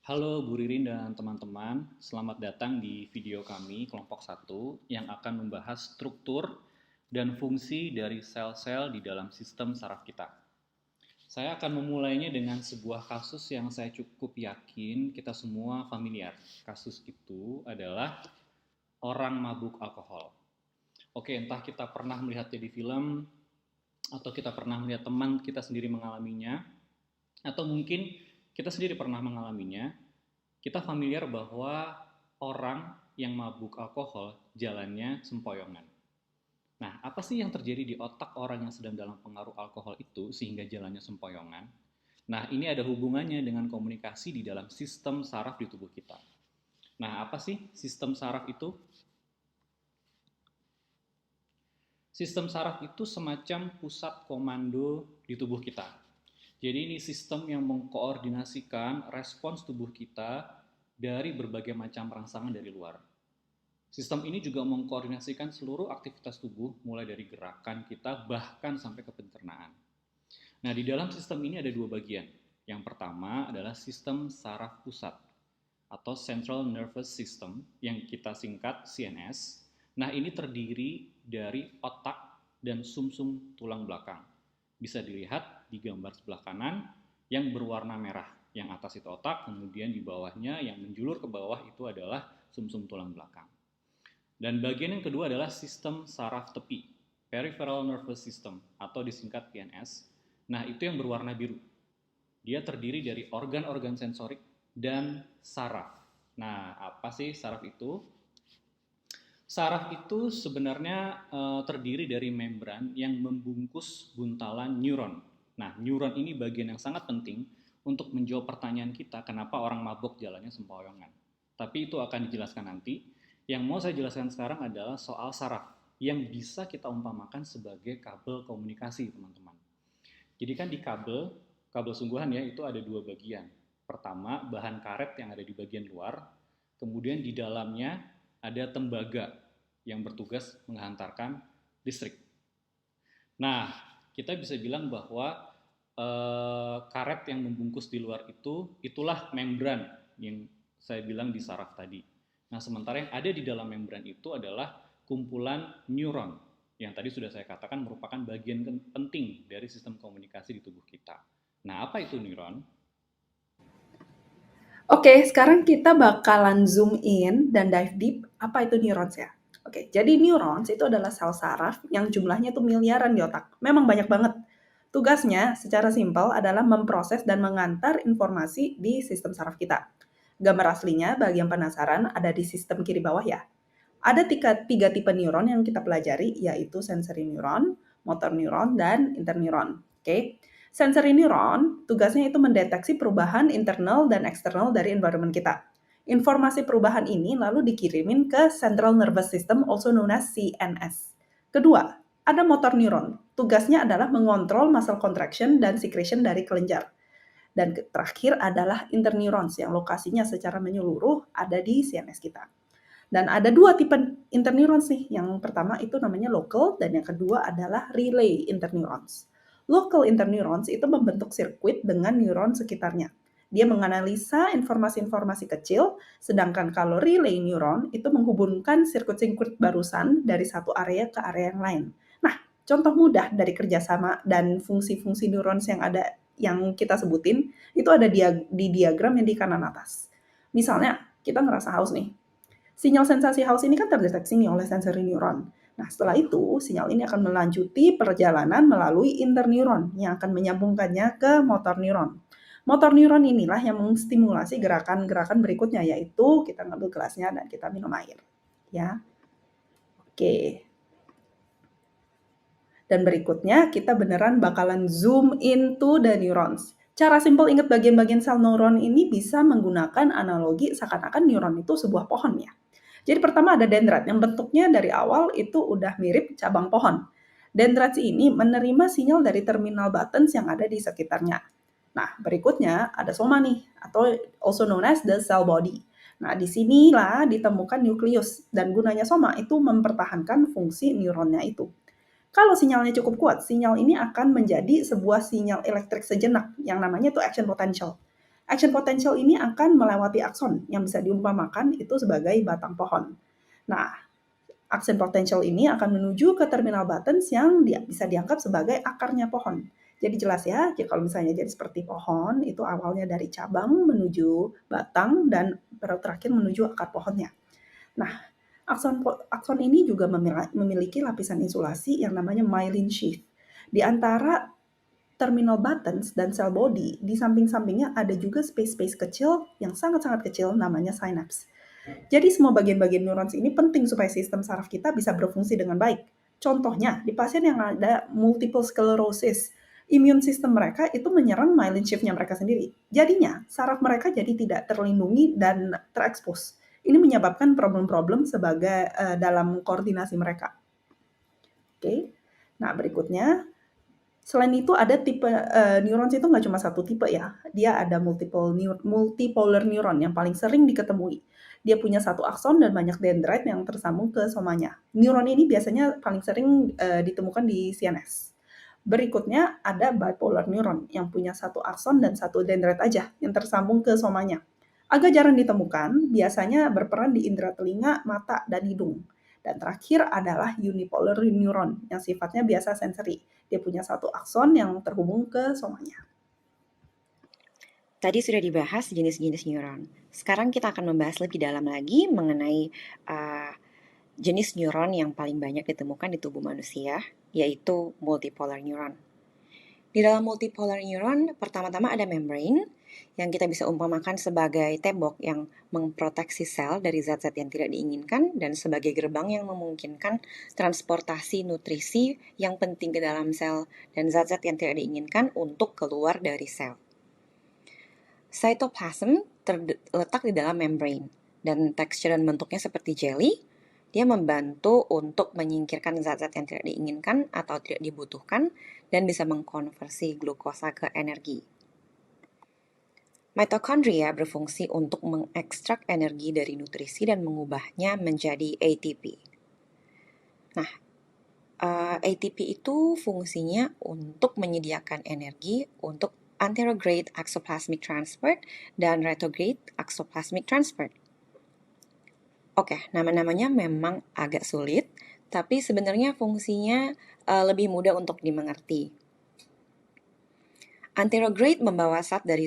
Halo Bu Ririn dan teman-teman, selamat datang di video kami kelompok satu yang akan membahas struktur dan fungsi dari sel-sel di dalam sistem saraf kita. Saya akan memulainya dengan sebuah kasus yang saya cukup yakin kita semua familiar. Kasus itu adalah orang mabuk alkohol. Oke, entah kita pernah melihatnya di film, atau kita pernah melihat teman kita sendiri mengalaminya, atau mungkin kita sendiri pernah mengalaminya. Kita familiar bahwa orang yang mabuk alkohol jalannya sempoyongan. Nah, apa sih yang terjadi di otak orang yang sedang dalam pengaruh alkohol itu sehingga jalannya sempoyongan? Nah, ini ada hubungannya dengan komunikasi di dalam sistem saraf di tubuh kita. Nah, apa sih sistem saraf itu? Sistem saraf itu semacam pusat komando di tubuh kita. Jadi ini sistem yang mengkoordinasikan respons tubuh kita dari berbagai macam rangsangan dari luar. Sistem ini juga mengkoordinasikan seluruh aktivitas tubuh, mulai dari gerakan kita bahkan sampai ke pencernaan. Nah, di dalam sistem ini ada dua bagian. Yang pertama adalah sistem saraf pusat atau Central Nervous System yang kita singkat CNS. Nah, ini terdiri dari otak dan sumsum tulang belakang. Bisa dilihat di gambar sebelah kanan yang berwarna merah. Yang atas itu otak, kemudian di bawahnya yang menjulur ke bawah itu adalah sumsum tulang belakang. Dan bagian yang kedua adalah sistem saraf tepi, Peripheral Nervous System atau disingkat PNS. Nah, itu yang berwarna biru. Dia terdiri dari organ-organ sensorik dan saraf. Nah, apa sih saraf itu? Saraf itu sebenarnya terdiri dari membran yang membungkus buntalan neuron. Nah, neuron ini bagian yang sangat penting untuk menjawab pertanyaan kita kenapa orang mabuk jalannya sempoyongan. Tapi itu akan dijelaskan nanti. Yang mau saya jelaskan sekarang adalah soal saraf yang bisa kita umpamakan sebagai kabel komunikasi, teman-teman. Jadi kan di kabel sungguhan ya, itu ada dua bagian. Pertama, bahan karet yang ada di bagian luar, kemudian di dalamnya ada tembaga yang bertugas menghantarkan listrik. Nah, kita bisa bilang bahwa karet yang membungkus di luar itu, itulah membran yang saya bilang di saraf tadi. Nah, sementara yang ada di dalam membran itu adalah kumpulan neuron yang tadi sudah saya katakan merupakan bagian penting dari sistem komunikasi di tubuh kita. Nah, apa itu neuron? Oke, sekarang kita bakalan zoom in dan dive deep, apa itu neurons ya? Oke, jadi neurons itu adalah sel saraf yang jumlahnya tuh miliaran di otak. Memang banyak banget. Tugasnya secara simpel adalah memproses dan mengantar informasi di sistem saraf kita. Gambar aslinya bagi yang penasaran ada di sistem kiri bawah ya. Ada tiga tipe neuron yang kita pelajari, yaitu sensory neuron, motor neuron, dan interneuron. Oke, sensory neuron tugasnya itu mendeteksi perubahan internal dan eksternal dari environment kita. Informasi perubahan ini lalu dikirimin ke Central Nervous System, also known as CNS. Kedua, ada motor neuron. Tugasnya adalah mengontrol muscle contraction dan secretion dari kelenjar. Dan terakhir adalah interneurons yang lokasinya secara menyeluruh ada di CNS kita. Dan ada dua tipe interneurons nih. Yang pertama itu namanya local dan yang kedua adalah relay interneurons. Local interneurons itu membentuk sirkuit dengan neuron sekitarnya. Dia menganalisa informasi-informasi kecil, sedangkan kalau relay neuron itu menghubungkan sirkuit-sirkuit barusan dari satu area ke area yang lain. Nah, contoh mudah dari kerjasama dan fungsi-fungsi neurons yang ada yang kita sebutin, itu ada di diagram yang di kanan atas. Misalnya, kita ngerasa haus nih, sinyal sensasi haus ini kan terdeteksi nih oleh sensory neuron. Nah, setelah itu, sinyal ini akan melanjuti perjalanan melalui interneuron yang akan menyambungkannya ke motor neuron. Motor neuron inilah yang menstimulasi gerakan-gerakan berikutnya, yaitu kita ngambil gelasnya dan kita minum air. Ya, oke. Dan berikutnya, kita beneran bakalan zoom into the neurons. Cara simpel ingat bagian-bagian sel neuron ini bisa menggunakan analogi seakan-akan neuron itu sebuah pohon ya. Jadi pertama ada dendrat yang bentuknya dari awal itu udah mirip cabang pohon. Dendrat ini menerima sinyal dari terminal buttons yang ada di sekitarnya. Nah, berikutnya ada soma nih, atau also known as the cell body. Nah, disinilah ditemukan nukleus, dan gunanya soma itu mempertahankan fungsi neuronnya itu. Kalau sinyalnya cukup kuat, sinyal ini akan menjadi sebuah sinyal elektrik sejenak yang namanya itu action potential. Action potential ini akan melewati akson yang bisa diumpamakan itu sebagai batang pohon. Nah, action potential ini akan menuju ke terminal buttons yang bisa dianggap sebagai akarnya pohon. Jadi jelas ya, kalau misalnya jadi seperti pohon, itu awalnya dari cabang menuju batang dan terakhir menuju akar pohonnya. Nah, akson ini juga memiliki lapisan insulasi yang namanya myelin sheath. Di antara terminal buttons dan cell body, di samping-sampingnya ada juga space-space kecil yang sangat-sangat kecil namanya synapse. Jadi semua bagian-bagian neurons ini penting supaya sistem saraf kita bisa berfungsi dengan baik. Contohnya, di pasien yang ada multiple sclerosis, imun sistem mereka itu menyerang myelin sheath-nya mereka sendiri. Jadinya, saraf mereka jadi tidak terlindungi dan terekspos. Ini menyebabkan problem-problem sebagai dalam koordinasi mereka. Oke. Nah, berikutnya, selain itu ada tipe neurons itu nggak cuma satu tipe ya, dia ada multipolar neuron yang paling sering diketemui. Dia punya satu akson dan banyak dendrit yang tersambung ke somanya. Neuron ini biasanya paling sering ditemukan di CNS. Berikutnya ada bipolar neuron yang punya satu akson dan satu dendrit aja yang tersambung ke somanya. Agak jarang ditemukan, biasanya berperan di indera telinga, mata, dan hidung. Dan terakhir adalah unipolar neuron yang sifatnya biasa sensori. Dia punya satu akson yang terhubung ke somanya. Tadi sudah dibahas jenis-jenis neuron. Sekarang kita akan membahas lebih dalam lagi mengenai jenis neuron yang paling banyak ditemukan di tubuh manusia, yaitu multipolar neuron. Di dalam multipolar neuron, pertama-tama ada membrane, yang kita bisa umpamakan sebagai tembok yang memproteksi sel dari zat-zat yang tidak diinginkan dan sebagai gerbang yang memungkinkan transportasi nutrisi yang penting ke dalam sel dan zat-zat yang tidak diinginkan untuk keluar dari sel. Cytoplasm terletak di dalam membrane dan tekstur dan bentuknya seperti jelly. Dia membantu untuk menyingkirkan zat-zat yang tidak diinginkan atau tidak dibutuhkan dan bisa mengkonversi glukosa ke energi. Mitokondria berfungsi untuk mengekstrak energi dari nutrisi dan mengubahnya menjadi ATP. Nah, ATP itu fungsinya untuk menyediakan energi untuk anterograde exoplasmic transport dan retrograde exoplasmic transport. Oke, nama-namanya memang agak sulit, tapi sebenarnya fungsinya lebih mudah untuk dimengerti. Anterograde membawa zat dari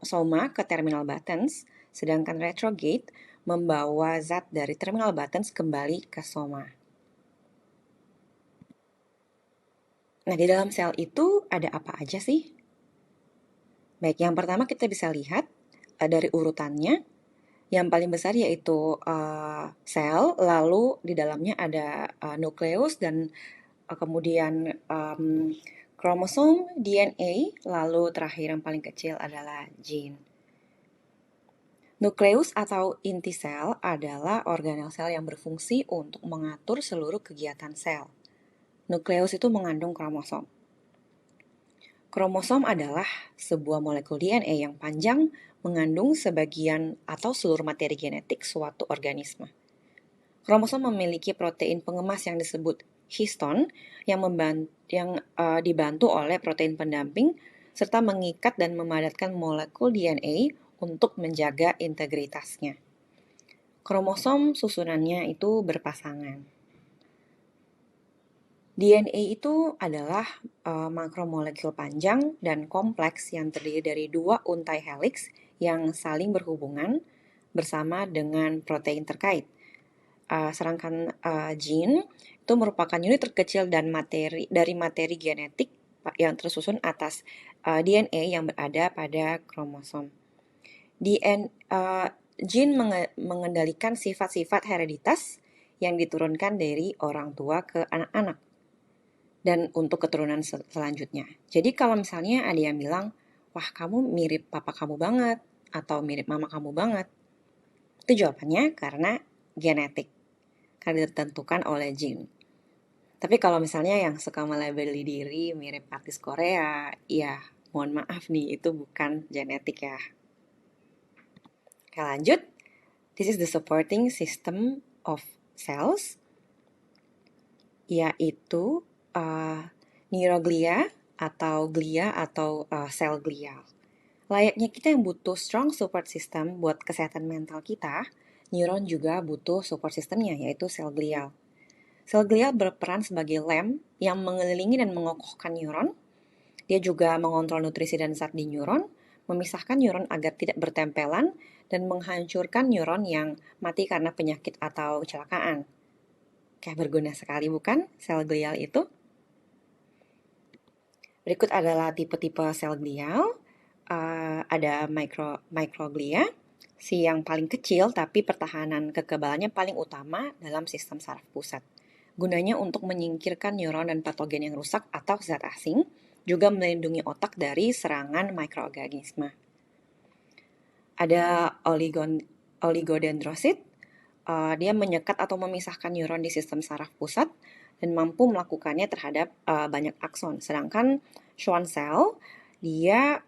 soma ke terminal buttons, sedangkan retrograde membawa zat dari terminal buttons kembali ke soma. Nah, di dalam sel itu ada apa aja sih? Baik, yang pertama kita bisa lihat dari urutannya. Yang paling besar yaitu sel, lalu di dalamnya ada nukleus dan kemudian kromosom, DNA, lalu terakhir yang paling kecil adalah gene. Nukleus atau inti sel adalah organel sel yang berfungsi untuk mengatur seluruh kegiatan sel. Nukleus itu mengandung kromosom. Kromosom adalah sebuah molekul DNA yang panjang mengandung sebagian atau seluruh materi genetik suatu organisme. Kromosom memiliki protein pengemas yang disebut histon yang dibantu oleh protein pendamping serta mengikat dan memadatkan molekul DNA untuk menjaga integritasnya. Kromosom susunannya itu berpasangan. DNA itu adalah makromolekul panjang dan kompleks yang terdiri dari dua untai helix yang saling berhubungan bersama dengan protein terkait. Sedangkan gene itu merupakan unit terkecil dan dari materi genetik yang tersusun atas DNA yang berada pada kromosom. Gene mengendalikan sifat-sifat hereditas yang diturunkan dari orang tua ke anak-anak dan untuk keturunan selanjutnya. Jadi kalau misalnya ada yang bilang, wah kamu mirip papa kamu banget, atau mirip mama kamu banget, itu jawabannya karena genetik, karena ditentukan oleh gene. Tapi kalau misalnya yang suka melabeli diri mirip artis Korea, ya mohon maaf nih, itu bukan genetik ya. Oke, lanjut. This is the supporting system of cells, yaitu neuroglia atau glia atau sel glial. Layaknya kita yang butuh strong support system buat kesehatan mental kita, neuron juga butuh support systemnya, yaitu sel glial. Sel glial berperan sebagai lem yang mengelilingi dan mengokohkan neuron. Dia juga mengontrol nutrisi dan zat di neuron, memisahkan neuron agar tidak bertempelan, dan menghancurkan neuron yang mati karena penyakit atau kecelakaan. Kayak berguna sekali bukan sel glial itu? Berikut adalah tipe-tipe sel glial. Ada microglia, si yang paling kecil tapi pertahanan kekebalannya paling utama dalam sistem saraf pusat. Gunanya untuk menyingkirkan neuron dan patogen yang rusak atau zat asing, juga melindungi otak dari serangan mikroorganisme. Ada oligodendrosit, dia menyekat atau memisahkan neuron di sistem saraf pusat dan mampu melakukannya terhadap banyak akson. Sedangkan Schwann cell, dia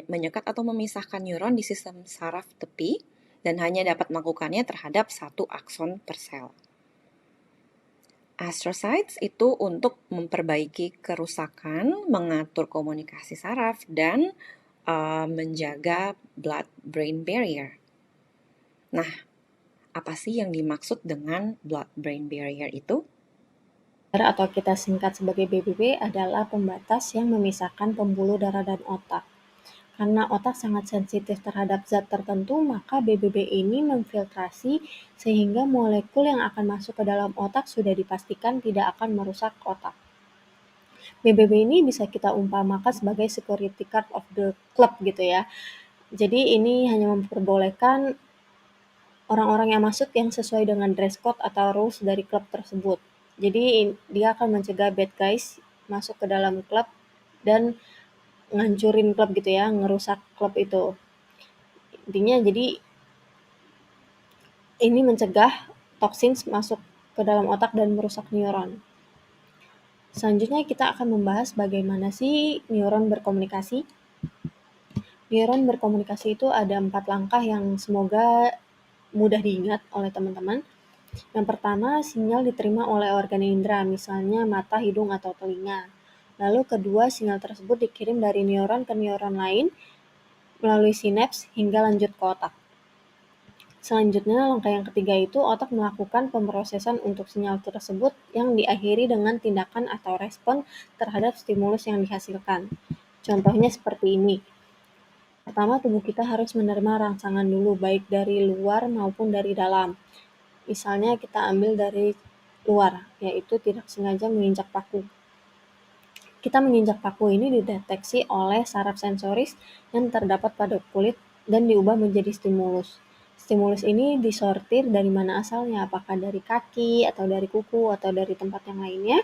menyekat atau memisahkan neuron di sistem saraf tepi dan hanya dapat melakukannya terhadap satu akson per sel. Astrocytes itu untuk memperbaiki kerusakan, mengatur komunikasi saraf, dan menjaga blood-brain barrier. Nah, apa sih yang dimaksud dengan blood-brain barrier itu? Atau kita singkat sebagai BBB adalah pembatas yang memisahkan pembuluh darah dan otak. Karena otak sangat sensitif terhadap zat tertentu, maka BBB ini memfiltrasi sehingga molekul yang akan masuk ke dalam otak sudah dipastikan tidak akan merusak otak. BBB ini bisa kita umpamakan sebagai security card of the club gitu ya. Jadi ini hanya memperbolehkan orang-orang yang masuk yang sesuai dengan dress code atau rules dari klub tersebut. Jadi dia akan mencegah bad guys masuk ke dalam klub dan ngancurin klub gitu ya, ngerusak klub itu. Intinya jadi ini mencegah toksin masuk ke dalam otak dan merusak neuron. Selanjutnya kita akan membahas bagaimana sih neuron berkomunikasi. Neuron berkomunikasi itu ada 4 langkah yang semoga mudah diingat oleh teman-teman. Yang pertama, sinyal diterima oleh organ indera, misalnya mata, hidung, atau telinga. Lalu kedua, sinyal tersebut dikirim dari neuron ke neuron lain melalui sinaps hingga lanjut ke otak. Selanjutnya, langkah yang ketiga itu otak melakukan pemrosesan untuk sinyal tersebut yang diakhiri dengan tindakan atau respon terhadap stimulus yang dihasilkan. Contohnya seperti ini. Pertama, tubuh kita harus menerima rangsangan dulu, baik dari luar maupun dari dalam. Misalnya kita ambil dari luar, yaitu tidak sengaja menginjak paku. Kita menginjak paku ini dideteksi oleh saraf sensoris yang terdapat pada kulit dan diubah menjadi stimulus. Stimulus ini disortir dari mana asalnya, apakah dari kaki, atau dari kuku, atau dari tempat yang lainnya.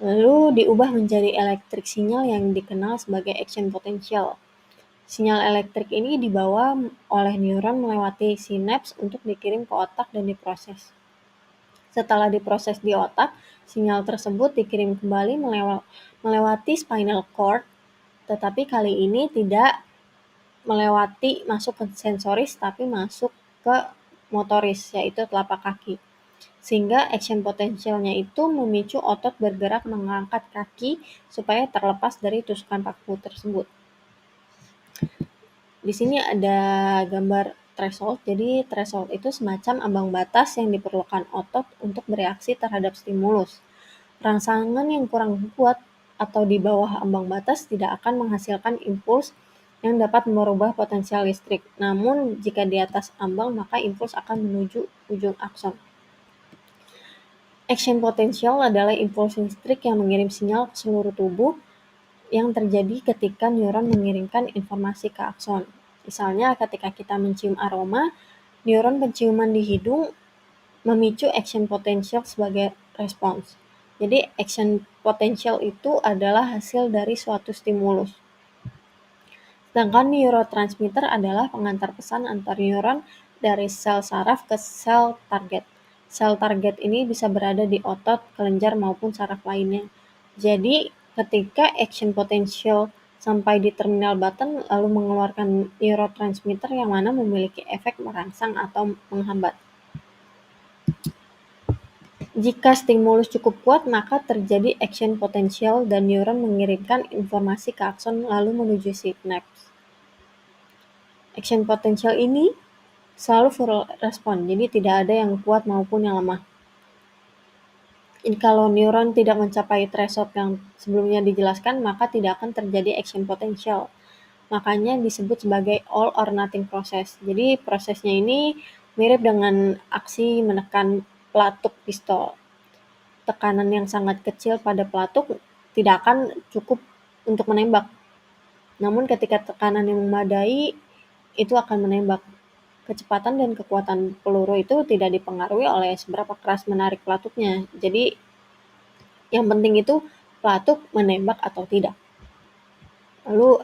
Lalu diubah menjadi elektrik sinyal yang dikenal sebagai action potential. Sinyal elektrik ini dibawa oleh neuron melewati sinaps untuk dikirim ke otak dan diproses. Setelah diproses di otak, sinyal tersebut dikirim kembali melewati spinal cord, tetapi kali ini tidak melewati masuk ke sensoris, tapi masuk ke motoris, yaitu telapak kaki. Sehingga action potentialnya itu memicu otot bergerak mengangkat kaki supaya terlepas dari tusukan paku tersebut. Di sini ada gambar threshold. Jadi threshold itu semacam ambang batas yang diperlukan otot untuk bereaksi terhadap stimulus. Rangsangan yang kurang kuat atau di bawah ambang batas tidak akan menghasilkan impuls yang dapat merubah potensial listrik. Namun jika di atas ambang, maka impuls akan menuju ujung akson. Action potential adalah impuls listrik yang mengirim sinyal ke seluruh tubuh yang terjadi ketika neuron mengirimkan informasi ke akson. Misalnya ketika kita mencium aroma, neuron penciuman di hidung memicu action potential sebagai respons. Jadi action potential itu adalah hasil dari suatu stimulus. Sedangkan neurotransmitter adalah pengantar pesan antar neuron dari sel saraf ke sel target. Sel target ini bisa berada di otot, kelenjar maupun saraf lainnya. Jadi ketika action potential sampai di terminal button lalu mengeluarkan neurotransmitter yang mana memiliki efek merangsang atau menghambat. Jika stimulus cukup kuat, maka terjadi action potential dan neuron mengirimkan informasi ke akson lalu menuju sinaps. Action potential ini selalu full respon, jadi tidak ada yang kuat maupun yang lemah. Kalau neuron tidak mencapai threshold yang sebelumnya dijelaskan, maka tidak akan terjadi action potential. Makanya disebut sebagai all or nothing proses. Jadi prosesnya ini mirip dengan aksi menekan pelatuk pistol. Tekanan yang sangat kecil pada pelatuk tidak akan cukup untuk menembak. Namun ketika tekanan yang memadai, itu akan menembak. Kecepatan dan kekuatan peluru itu tidak dipengaruhi oleh seberapa keras menarik pelatuknya. Jadi yang penting itu pelatuk menembak atau tidak. Lalu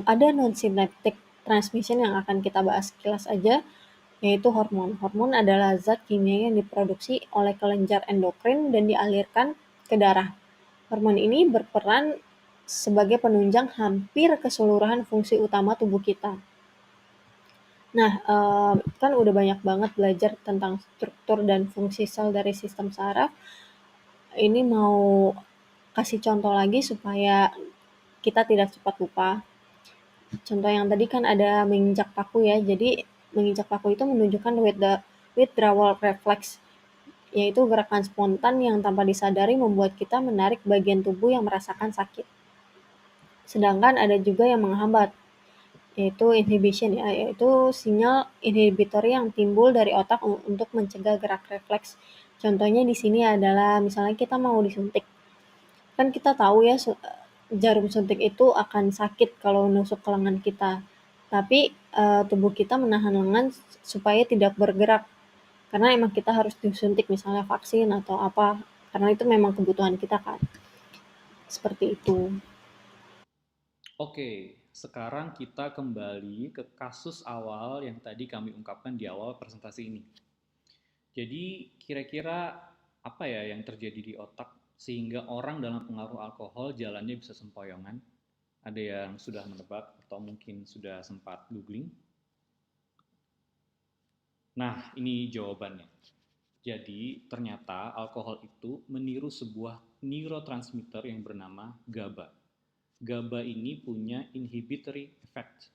ada non-synaptic transmission yang akan kita bahas sekilas aja, yaitu hormon. Hormon adalah zat kimia yang diproduksi oleh kelenjar endokrin dan dialirkan ke darah. Hormon ini berperan sebagai penunjang hampir keseluruhan fungsi utama tubuh kita. Nah, kan udah banyak banget belajar tentang struktur dan fungsi sel dari sistem saraf. Ini mau kasih contoh lagi supaya kita tidak cepat lupa. Contoh yang tadi kan ada menginjak paku ya. Jadi menginjak paku itu menunjukkan withdrawal reflex, yaitu gerakan spontan yang tanpa disadari membuat kita menarik bagian tubuh yang merasakan sakit. Sedangkan ada juga yang menghambat, yaitu inhibition ya, yaitu sinyal inhibitory yang timbul dari otak untuk mencegah gerak refleks. Contohnya di sini adalah misalnya kita mau disuntik. Kan kita tahu ya jarum suntik itu akan sakit kalau nusuk ke lengan kita. Tapi tubuh kita menahan lengan supaya tidak bergerak. Karena emang kita harus disuntik misalnya vaksin atau apa. Karena itu memang kebutuhan kita kan. Seperti itu. Oke, sekarang kita kembali ke kasus awal yang tadi kami ungkapkan di awal presentasi ini. Jadi kira-kira apa ya yang terjadi di otak sehingga orang dalam pengaruh alkohol jalannya bisa sempoyongan? Ada yang sudah menebak atau mungkin sudah sempat googling? Nah, ini jawabannya. Jadi, ternyata alkohol itu meniru sebuah neurotransmitter yang bernama GABA. GABA ini punya inhibitory effect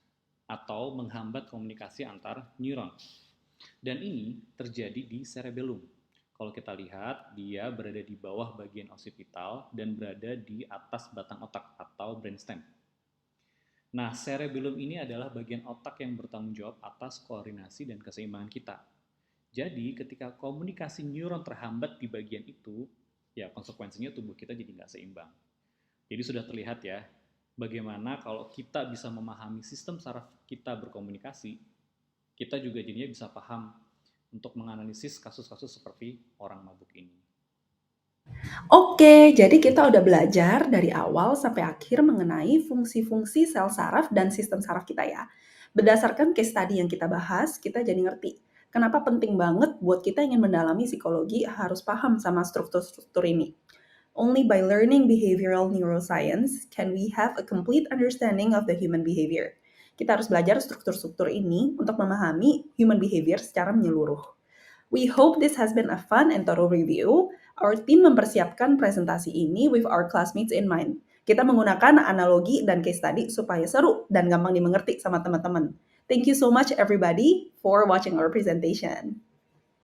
atau menghambat komunikasi antar neuron. Dan ini terjadi di cerebellum. Kalau kita lihat, dia berada di bawah bagian occipital dan berada di atas batang otak atau brainstem. Nah, cerebellum ini adalah bagian otak yang bertanggung jawab atas koordinasi dan keseimbangan kita. Jadi, ketika komunikasi neuron terhambat di bagian itu, ya konsekuensinya tubuh kita jadi nggak seimbang. Jadi sudah terlihat ya, bagaimana kalau kita bisa memahami sistem saraf kita berkomunikasi, kita juga jadinya bisa paham untuk menganalisis kasus-kasus seperti orang mabuk ini. Oke, jadi kita udah belajar dari awal sampai akhir mengenai fungsi-fungsi sel saraf dan sistem saraf kita ya. Berdasarkan case study yang kita bahas, kita jadi ngerti kenapa penting banget buat kita ingin mendalami psikologi harus paham sama struktur-struktur ini. Only by learning behavioral neuroscience can we have a complete understanding of the human behavior. Kita harus belajar struktur-struktur ini untuk memahami human behavior secara menyeluruh. We hope this has been a fun and thorough review. Our team mempersiapkan presentasi ini with our classmates in mind. Kita menggunakan analogi dan case study supaya seru dan gampang dimengerti sama teman-teman. Thank you so much everybody for watching our presentation.